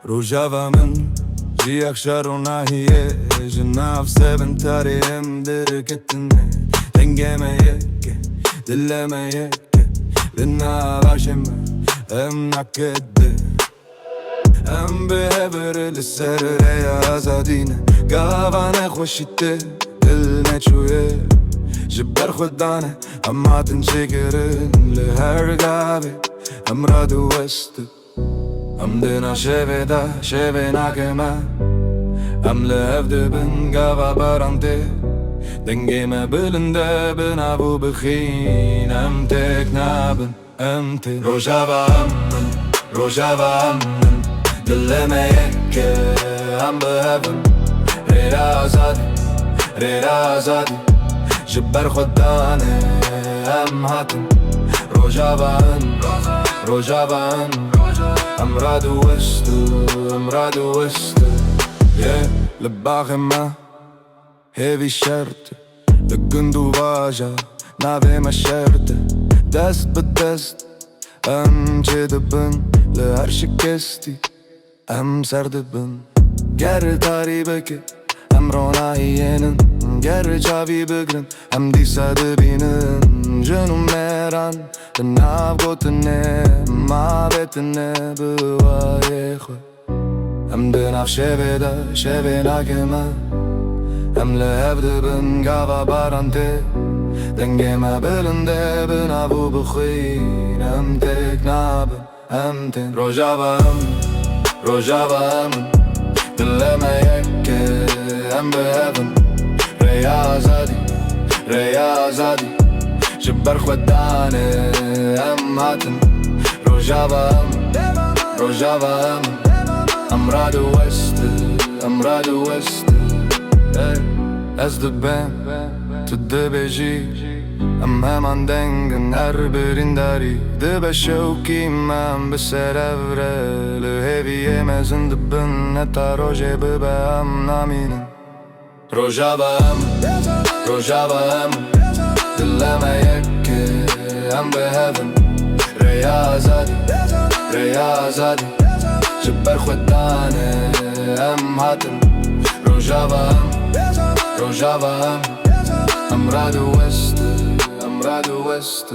Rojava min Gjia kësharona hije Gjënaf se bëntari em dërë këtëne Lenge me jeke, dille me jeke Dina vashime, em na këtë Em behevere lësërë reja azadine Gavane خوشیته دل نچویه جبر خودانه اما تنشکرن لهر گابه هم را دوسته هم دنا شوه ناکمه هم لهفده بن گاوا برانده دنگه ما بلنده بنا بو بخین هم تک نابن هم تی روجاوا امن دل ما یکه هم بهفن ريرا زادي جبر خداني هم هاتن روجاوا ان امرادو وست لباخي ما هيفي شرط لقندو باجا نافي ما شرط دست بالدست ام جدبن لهر شكستي ام سردبن گر تاري بكي هم رونایینن گر چاوی بگرن هم دیسا دبینن جنوم میران دناب گوتنه ما بتنه بوای خو هم دناف شوه ناکمه هم لهفده بن گاوا بارانده دنگه ما بلنده بنابو بخوین هم تک نابن هم تن روجاوا امن دل ما یکه هم بهفن ريا زادي جبر خداني هم هاتن روجاوا امن امرادو وست از دبن تو دبجی ام hemen dengen her birindari Dibbe shauki man beser evrel Hevi yemezin dibben Netta roje bibe am naminen Rojava امن دل ما یکه هم بهفن ريا زادي جبر خداني هم هاتن روجاوا امن امرادو وست